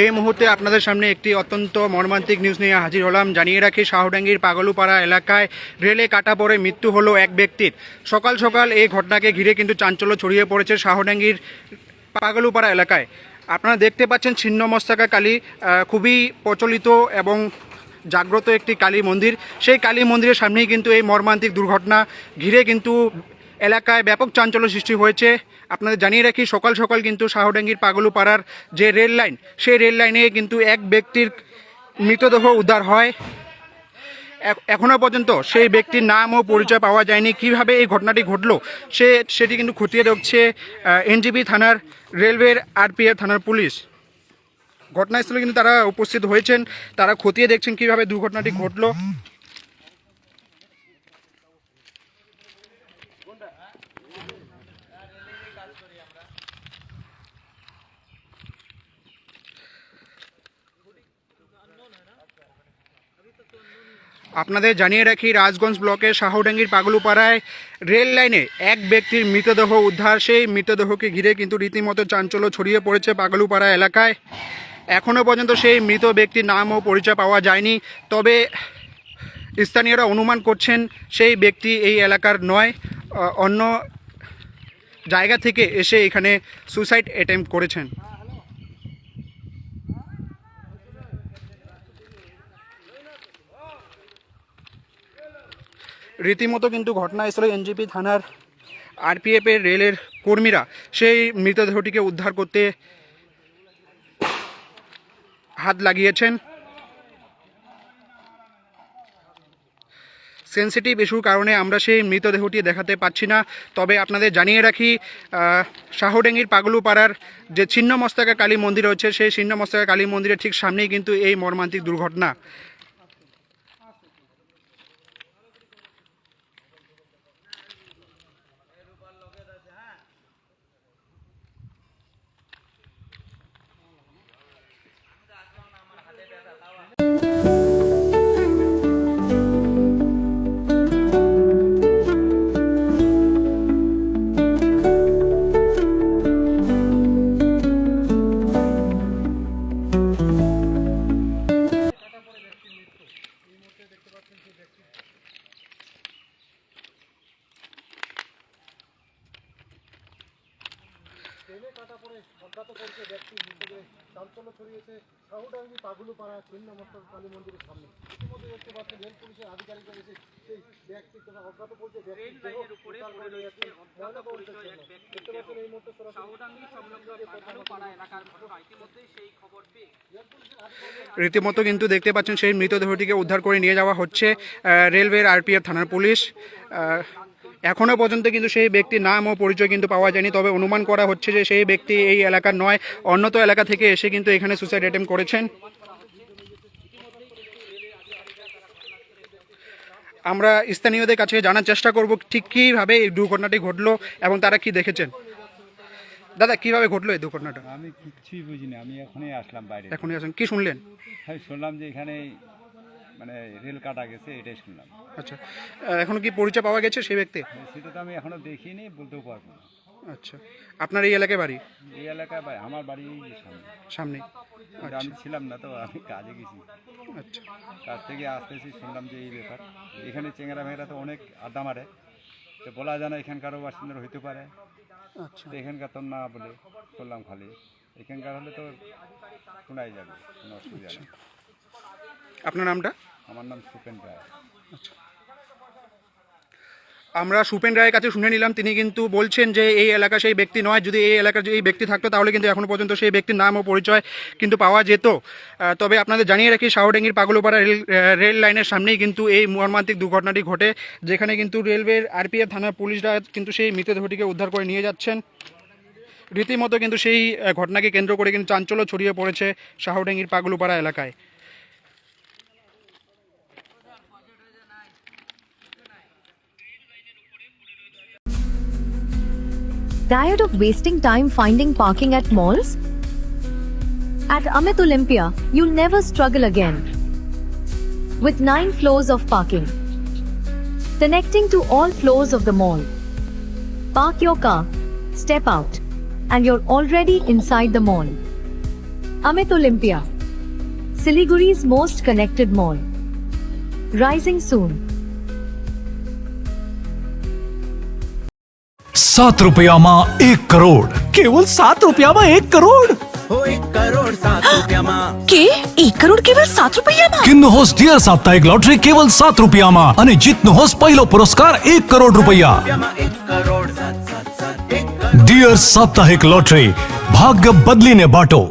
এই মুহূর্তে আপনাদের সামনে একটি অত্যন্ত মর্মান্তিক নিউজ নিয়ে হাজির হলাম। জানিয়ে রাখি, শাহডাঙ্গির পাগলুপাড়া এলাকায় রেলে কাটা পড়ে মৃত্যু হলো এক ব্যক্তির। সকাল সকাল এই ঘটনাকে ঘিরে কিন্তু চাঞ্চল্য ছড়িয়ে পড়েছে শাহডাঙ্গির পাগলুপাড়া এলাকায়। আপনারা দেখতে পাচ্ছেন ছিন্নমস্তাকা কালী, খুবই প্রচলিত এবং জাগ্রত একটি কালী মন্দির। সেই কালী মন্দিরের সামনেই কিন্তু এই মর্মান্তিক দুর্ঘটনা ঘিরে কিন্তু এলাকায় ব্যাপক চাঞ্চল্য সৃষ্টি হয়েছে। আপনাদের জানিয়ে রাখি, সকাল সকাল কিন্তু শাহডাঙ্গির পাগলুপাড়ার যে রেল লাইন, সেই রেল লাইনে কিন্তু এক ব্যক্তির মৃতদেহ উদ্ধার হয়। এখনও পর্যন্ত সেই ব্যক্তির নাম ও পরিচয় পাওয়া যায়নি। কিভাবে এই ঘটনাটি ঘটলো সেটি কিন্তু খতিয়ে দেখছে এনজিপি থানার, রেলওয়ের আরপিএফ থানার পুলিশ। ঘটনাস্থলে কিন্তু তারা উপস্থিত হয়েছেন, তারা খতিয়ে দেখছেন কিভাবে দুর্ঘটনাটি ঘটলো। আপনাদের জানিয়ে রাখি, রাজগঞ্জ ব্লকের শাহডাঙ্গির পাগলুপাড়ায় রেল লাইনে এক ব্যক্তির মৃতদেহ উদ্ধার। সেই মৃতদেহকে ঘিরে কিন্তু রীতিমতো চাঞ্চল্য ছড়িয়ে পড়েছে পাগলুপাড়া এলাকায়। এখনও পর্যন্ত সেই মৃত ব্যক্তির নাম ও পরিচয় পাওয়া যায়নি। তবে স্থানীয়রা অনুমান করছেন সেই ব্যক্তি এই এলাকার নয়, অন্য জায়গা থেকে এসে এখানে সুসাইড অ্যাটেম্প্ট করেছেন। রীতিমতো কিন্তু ঘটনাস্থলে এনজিপি থানার, আরপিএফের, রেলের কর্মীরা সেই মৃতদেহটিকে উদ্ধার করতে হাত লাগিয়েছেন। সেন্সিটিভ ইস্যুর কারণে আমরা সেই মৃতদেহটি দেখাতে পাচ্ছি না। তবে আপনাদের জানিয়ে রাখি, শাহডাঙ্গির পাগলুপাড়ার যে ছিন্নমস্তাকা কালী মন্দির রয়েছে, সেই ছিন্নমস্তাকা কালী মন্দিরের ঠিক সামনেই কিন্তু এই মর্মান্তিক দুর্ঘটনা। ট্রেনে কাটা পড়ে অজ্ঞাত পরিচয় ব্যক্তি মৃতদেহে চাঞ্চল্য ছড়িয়েছে শাহডাঙ্গি পাগলুপাড়া ছিন্নমস্তাকা কালী মন্দিরের সামনে। ইতিমধ্যে দেখতে পাচ্ছেন রেল পুলিশের আধিকারিকরা এসে সেই ব্যক্তি তথা অজ্ঞাত পরিচয় ব্যক্তি দেখতে পাচ্ছেন এই মুহূর্তে রীতিমতো কিন্তু দেখতে পাচ্ছেন সেই মৃতদেহটিকে উদ্ধার করে নিয়ে যাওয়া হচ্ছে রেলওয়ের আরপিএফ থানার পুলিশ। এখনও পর্যন্ত কিন্তু সেই ব্যক্তির নাম ও পরিচয় কিন্তু পাওয়া যায়নি। তবে অনুমান করা হচ্ছে যে সেই ব্যক্তি এই এলাকার নয়, অন্যত এলাকা থেকে এসে কিন্তু এখানে সুসাইড অ্যাটেম্প্ট করেছেন। আমরা স্থানীয়দের কাছে জানার চেষ্টা করব ঠিক কীভাবে এই দুর্ঘটনাটি ঘটলো এবং তারা কি দেখেছেন। দাদা, কিভাবে ঘটলো এই দুর্ঘটনাটা? আমি কিছুই বুঝিনি, আমি এখনই আসলাম বাইরে। এখনই আসেন, কি শুনলেন? আমি শুনলাম যে এখানে মানে রেল কাটা গেছে, এটাই শুনলাম। আচ্ছা, এখনো কি পরিচয় পাওয়া গেছে সেই ব্যক্তি? সেটা তো আমি এখনো দেখিনি, বলতেও পারবো না। আচ্ছা, আপনার এই এলাকায় বাড়ি? এই এলাকায় আমার বাড়ি সামনে। আমি ছিলাম না তো, আমি কাজে গেছি। আচ্ছা, কাজ থেকে আসতেছি, শুনলাম যে এই ব্যাপার। এখানে চেংরা মেয়েরা তো অনেক আড্ডা মারে, তো বলা যায় না এখানকারও বাসিন্দার হইতে পারে। আচ্ছা, তো এখানকার তো না বলে করলাম খালি, এখানকার হলে তো শোনাই যাবে, কোনো অসুবিধা নেই। আপনার নামটা? আমার নাম সুপেন রায়। আচ্ছা, আমরা সুপেন রায়ের কাছে শুনে নিলাম। তিনি কিন্তু বলছেন যে এই এলাকা সেই ব্যক্তি নয়। যদি এই এলাকার এই ব্যক্তি থাকতো তাহলে কিন্তু এখনও পর্যন্ত সেই ব্যক্তির নাম ও পরিচয় কিন্তু পাওয়া যেত। তবে আপনাদের জানিয়ে রাখি, শাহডাঙ্গির পাগলুপাড়া রেল লাইনের সামনেই কিন্তু এই মর্মান্তিক দুর্ঘটনাটি ঘটে, যেখানে কিন্তু রেলওয়ের আরপিএফ থানার পুলিশরা কিন্তু সেই মৃতদেহটিকে উদ্ধার করে নিয়ে যাচ্ছেন। রীতিমতো কিন্তু সেই ঘটনাকে কেন্দ্র করে কিন্তু চাঞ্চল্য ছড়িয়ে পড়েছে শাহডাঙ্গির পাগলুপাড়া এলাকায়। Tired of wasting time finding parking at malls? At Amit Olympia, you'll never struggle again. With 9 floors of parking, connecting to all floors of the mall. Park your car, step out, and you're already inside the mall. Amit Olympia, Siliguri's most connected mall. Rising soon. ₹7 1 crore केवल ₹7 1 करोड़ हो 1 करोड़ 7 રૂપિયામાં કે 1 કરોડ કેવલ 7 રૂપિયામાં કિન્નુ હોસ dear સાપ્તાહિક lottery કેવલ ₹7 અને જીતનો હોસ પહેલો પુરસ્કાર ₹1 કરોડ રૂપિયામાં 1 કરોડ 7 7 7 1 ડિયર સાપ્તાહિક લોટરી ભાગ્ય બદલીને બાટો